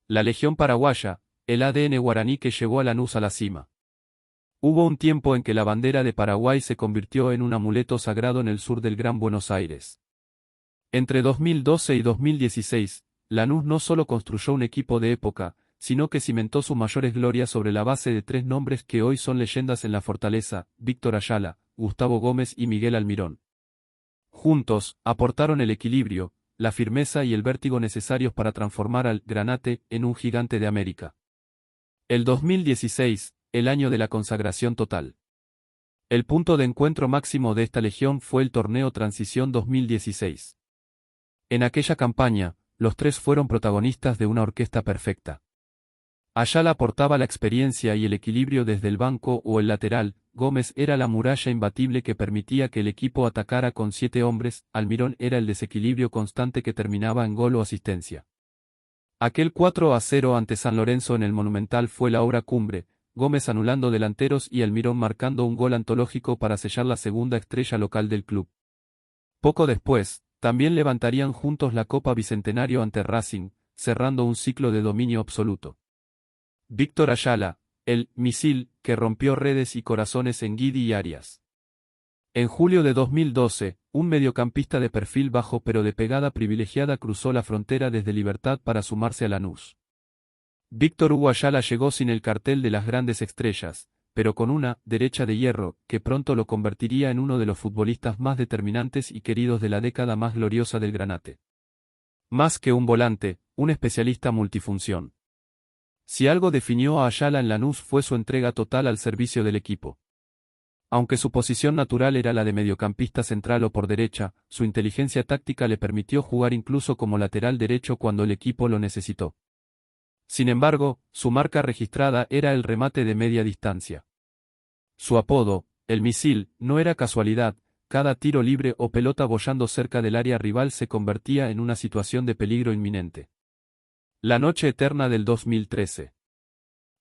La Legión Paraguaya, el ADN guaraní que llevó a Lanús a la cima. Hubo un tiempo en que la bandera de Paraguay se convirtió en un amuleto sagrado en el sur del Gran Buenos Aires. Entre 2012 y 2016, Lanús no solo construyó un equipo de época, sino que cimentó sus mayores glorias sobre la base de tres nombres que hoy son leyendas en la Fortaleza: Víctor Ayala, Gustavo Gómez y Miguel Almirón. Juntos, aportaron el equilibrio, la firmeza y el vértigo necesarios para transformar al Granate en un gigante de América. El 2016, el año de la consagración total. El punto de encuentro máximo de esta legión fue el torneo Transición 2016. En aquella campaña, los tres fueron protagonistas de una orquesta perfecta. Ayala aportaba la experiencia y el equilibrio desde el banco o el lateral, Gómez era la muralla imbatible que permitía que el equipo atacara con 7 hombres, Almirón era el desequilibrio constante que terminaba en gol o asistencia. Aquel 4-0 ante San Lorenzo en el Monumental fue la obra cumbre, Gómez anulando delanteros y Almirón marcando un gol antológico para sellar la segunda estrella local del club. Poco después, también levantarían juntos la Copa Bicentenario ante Racing, cerrando un ciclo de dominio absoluto. Víctor Ayala, el misil que rompió redes y corazones en Guidi y Arias. En julio de 2012, un mediocampista de perfil bajo pero de pegada privilegiada cruzó la frontera desde Libertad para sumarse a Lanús. Víctor Hugo Ayala llegó sin el cartel de las grandes estrellas, pero con una derecha de hierro que pronto lo convertiría en uno de los futbolistas más determinantes y queridos de la década más gloriosa del Granate. Más que un volante, un especialista multifunción. Si algo definió a Ayala en Lanús fue su entrega total al servicio del equipo. Aunque su posición natural era la de mediocampista central o por derecha, su inteligencia táctica le permitió jugar incluso como lateral derecho cuando el equipo lo necesitó. Sin embargo, su marca registrada era el remate de media distancia. Su apodo, el misil, no era casualidad, cada tiro libre o pelota boyando cerca del área rival se convertía en una situación de peligro inminente. La noche eterna del 2013.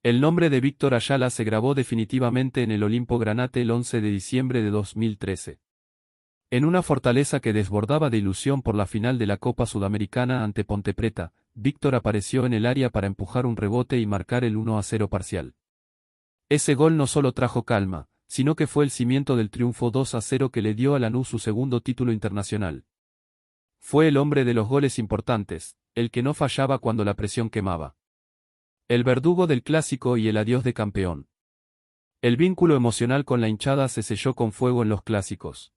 El nombre de Víctor Ayala se grabó definitivamente en el Olimpo Granate el 11 de diciembre de 2013. En una Fortaleza que desbordaba de ilusión por la final de la Copa Sudamericana ante Ponte Preta, Víctor apareció en el área para empujar un rebote y marcar el 1-0 parcial. Ese gol no solo trajo calma, sino que fue el cimiento del triunfo 2-0 que le dio a Lanús su segundo título internacional. Fue el hombre de los goles importantes, el que no fallaba cuando la presión quemaba. El verdugo del clásico y el adiós de campeón. El vínculo emocional con la hinchada se selló con fuego en los clásicos.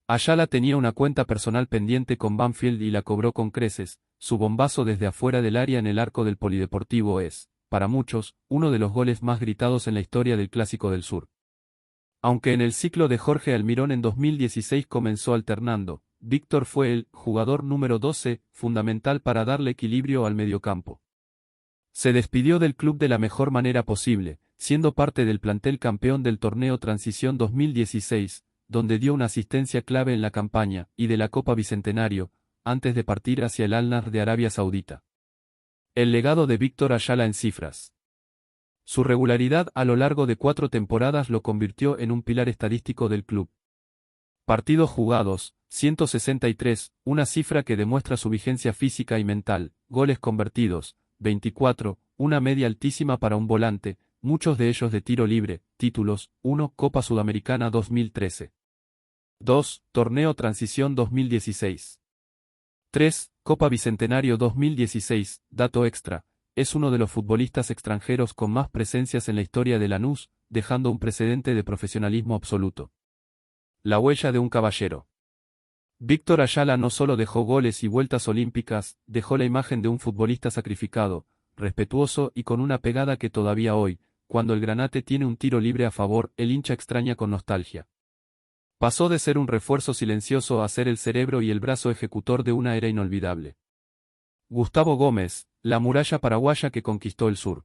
Ayala tenía una cuenta personal pendiente con Banfield y la cobró con creces. Su bombazo desde afuera del área en el arco del Polideportivo es, para muchos, uno de los goles más gritados en la historia del Clásico del Sur. Aunque en el ciclo de Jorge Almirón en 2016 comenzó alternando, Víctor fue el jugador número 12, fundamental para darle equilibrio al mediocampo. Se despidió del club de la mejor manera posible, siendo parte del plantel campeón del torneo Transición 2016, donde dio una asistencia clave en la campaña, y de la Copa Bicentenario, antes de partir hacia el Al-Nassr de Arabia Saudita. El legado de Víctor Ayala en cifras. Su regularidad a lo largo de 4 temporadas lo convirtió en un pilar estadístico del club. Partidos jugados, 163, una cifra que demuestra su vigencia física y mental. Goles convertidos, 24, una media altísima para un volante, muchos de ellos de tiro libre. Títulos: 1. Copa Sudamericana 2013. 2. Torneo Transición 2016. 3. Copa Bicentenario 2016. Dato extra: es uno de los futbolistas extranjeros con más presencias en la historia de Lanús, dejando un precedente de profesionalismo absoluto. La huella de un caballero. Víctor Ayala no solo dejó goles y vueltas olímpicas, dejó la imagen de un futbolista sacrificado, respetuoso y con una pegada que todavía hoy, cuando el Granate tiene un tiro libre a favor, el hincha extraña con nostalgia. Pasó de ser un refuerzo silencioso a ser el cerebro y el brazo ejecutor de una era inolvidable. Gustavo Gómez, la muralla paraguaya que conquistó el sur.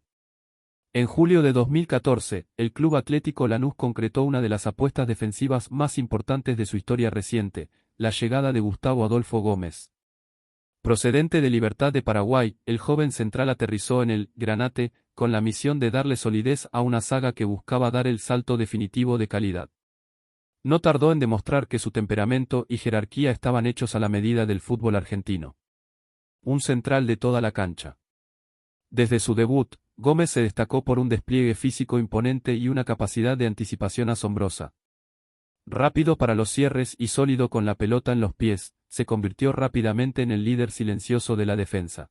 En julio de 2014, el Club Atlético Lanús concretó una de las apuestas defensivas más importantes de su historia reciente, la llegada de Gustavo Adolfo Gómez. Procedente de Libertad de Paraguay, el joven central aterrizó en el Granate, con la misión de darle solidez a una saga que buscaba dar el salto definitivo de calidad. No tardó en demostrar que su temperamento y jerarquía estaban hechos a la medida del fútbol argentino. Un central de toda la cancha. Desde su debut, Gómez se destacó por un despliegue físico imponente y una capacidad de anticipación asombrosa. Rápido para los cierres y sólido con la pelota en los pies, se convirtió rápidamente en el líder silencioso de la defensa.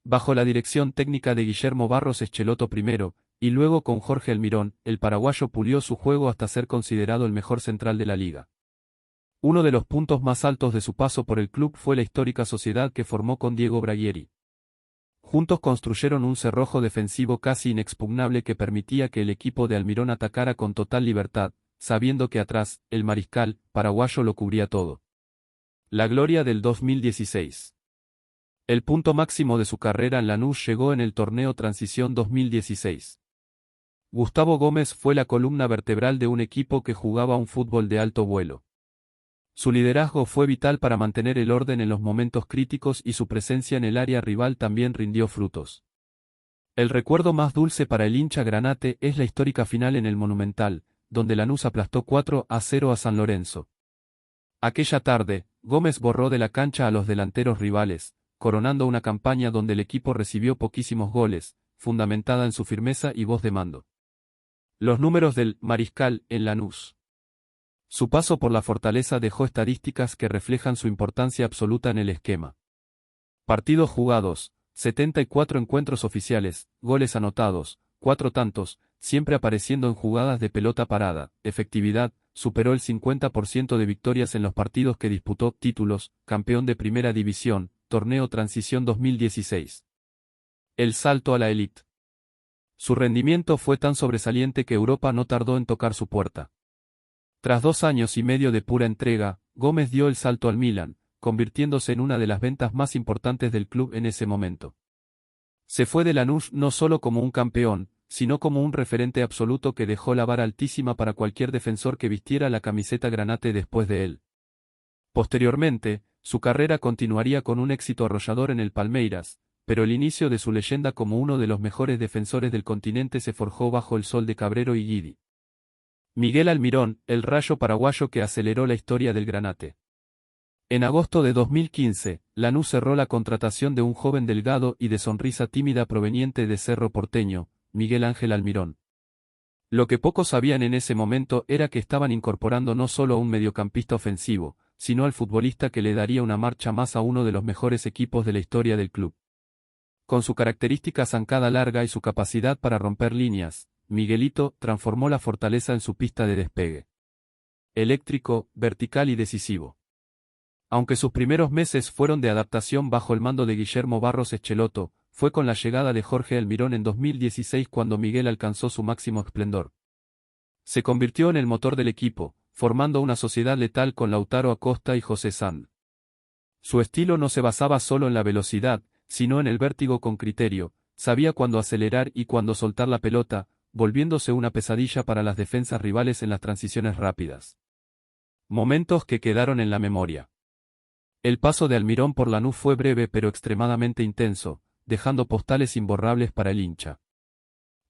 Bajo la dirección técnica de Guillermo Barros Schelotto primero, y luego con Jorge Almirón, el paraguayo pulió su juego hasta ser considerado el mejor central de la liga. Uno de los puntos más altos de su paso por el club fue la histórica sociedad que formó con Diego Braguieri. Juntos construyeron un cerrojo defensivo casi inexpugnable que permitía que el equipo de Almirón atacara con total libertad, sabiendo que atrás, el mariscal paraguayo lo cubría todo. La gloria del 2016. El punto máximo de su carrera en Lanús llegó en el torneo Transición 2016. Gustavo Gómez fue la columna vertebral de un equipo que jugaba un fútbol de alto vuelo. Su liderazgo fue vital para mantener el orden en los momentos críticos y su presencia en el área rival también rindió frutos. El recuerdo más dulce para el hincha granate es la histórica final en el Monumental, donde Lanús aplastó 4-0 a San Lorenzo. Aquella tarde, Gómez borró de la cancha a los delanteros rivales, coronando una campaña donde el equipo recibió poquísimos goles, fundamentada en su firmeza y voz de mando. Los números del mariscal en Lanús. Su paso por la Fortaleza dejó estadísticas que reflejan su importancia absoluta en el esquema. Partidos jugados, 74 encuentros oficiales, goles anotados, 4 tantos, siempre apareciendo en jugadas de pelota parada. Efectividad, superó el 50% de victorias en los partidos que disputó. Títulos, campeón de Primera División, Torneo Transición 2016. El salto a la élite. Su rendimiento fue tan sobresaliente que Europa no tardó en tocar su puerta. Tras 2 años y medio de pura entrega, Gómez dio el salto al Milan, convirtiéndose en una de las ventas más importantes del club en ese momento. Se fue de Lanús no solo como un campeón, sino como un referente absoluto que dejó la vara altísima para cualquier defensor que vistiera la camiseta granate después de él. Posteriormente, su carrera continuaría con un éxito arrollador en el Palmeiras, pero el inicio de su leyenda como uno de los mejores defensores del continente se forjó bajo el sol de Cabrero y Guidi. Miguel Almirón, el rayo paraguayo que aceleró la historia del granate. En agosto de 2015, Lanús cerró la contratación de un joven delgado y de sonrisa tímida proveniente de Cerro Porteño, Miguel Ángel Almirón. Lo que pocos sabían en ese momento era que estaban incorporando no solo a un mediocampista ofensivo, sino al futbolista que le daría una marcha más a uno de los mejores equipos de la historia del club. Con su característica zancada larga y su capacidad para romper líneas, Miguelito transformó la Fortaleza en su pista de despegue. Eléctrico, vertical y decisivo. Aunque sus primeros meses fueron de adaptación bajo el mando de Guillermo Barros Schelotto, fue con la llegada de Jorge Almirón en 2016 cuando Miguel alcanzó su máximo esplendor. Se convirtió en el motor del equipo, formando una sociedad letal con Lautaro Acosta y José Sand. Su estilo no se basaba solo en la velocidad, sino en el vértigo con criterio, sabía cuándo acelerar y cuándo soltar la pelota, volviéndose una pesadilla para las defensas rivales en las transiciones rápidas. Momentos que quedaron en la memoria. El paso de Almirón por Lanús fue breve pero extremadamente intenso, dejando postales imborrables para el hincha.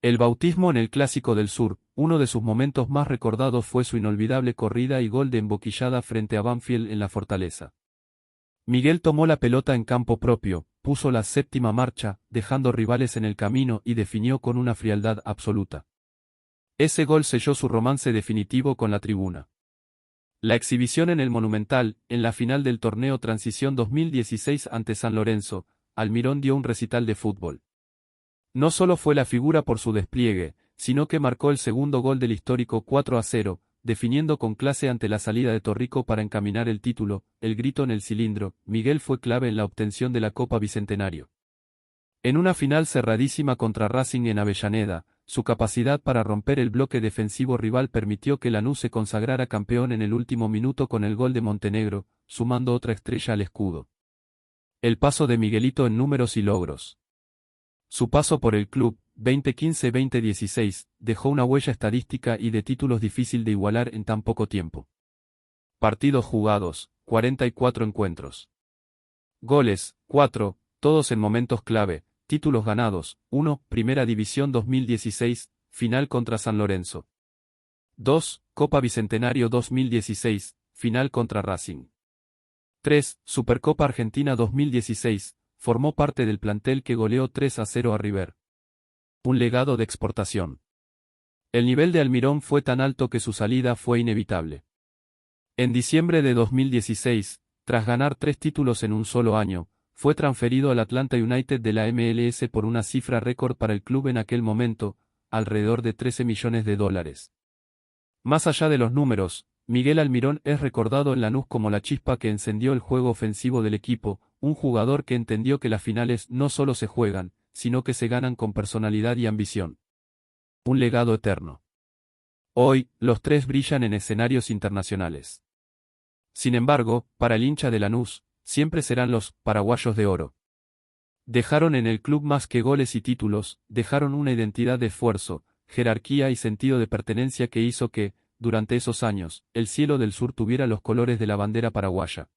El bautismo en el Clásico del Sur, uno de sus momentos más recordados fue su inolvidable corrida y gol de emboquillada frente a Banfield en la Fortaleza. Miguel tomó la pelota en campo propio, puso la séptima marcha, dejando rivales en el camino y definió con una frialdad absoluta. Ese gol selló su romance definitivo con la tribuna. La exhibición en el Monumental, en la final del torneo Transición 2016 ante San Lorenzo, Almirón dio un recital de fútbol. No solo fue la figura por su despliegue, sino que marcó el segundo gol del histórico 4-0, definiendo con clase ante la salida de Torrico para encaminar el título. El grito en el cilindro. Miguel fue clave en la obtención de la Copa Bicentenario. En una final cerradísima contra Racing en Avellaneda, su capacidad para romper el bloque defensivo rival permitió que Lanús se consagrara campeón en el último minuto con el gol de Montenegro, sumando otra estrella al escudo. El paso de Miguelito en números y logros. Su paso por el club, 2015-2016, dejó una huella estadística y de títulos difícil de igualar en tan poco tiempo. Partidos jugados, 44 encuentros. Goles, 4, todos en momentos clave. Títulos ganados, 1, Primera División 2016, final contra San Lorenzo. 2, Copa Bicentenario 2016, final contra Racing. 3, Supercopa Argentina 2016, formó parte del plantel que goleó 3-0 a River. Un legado de exportación. El nivel de Almirón fue tan alto que su salida fue inevitable. En diciembre de 2016, tras ganar 3 títulos en un solo año, fue transferido al Atlanta United de la MLS por una cifra récord para el club en aquel momento, alrededor de 13 millones de dólares. Más allá de los números, Miguel Almirón es recordado en Lanús como la chispa que encendió el juego ofensivo del equipo, un jugador que entendió que las finales no solo se juegan, sino que se ganan con personalidad y ambición. Un legado eterno. Hoy, los tres brillan en escenarios internacionales. Sin embargo, para el hincha de Lanús, siempre serán los paraguayos de oro. Dejaron en el club más que goles y títulos, dejaron una identidad de esfuerzo, jerarquía y sentido de pertenencia que hizo que, durante esos años, el cielo del sur tuviera los colores de la bandera paraguaya.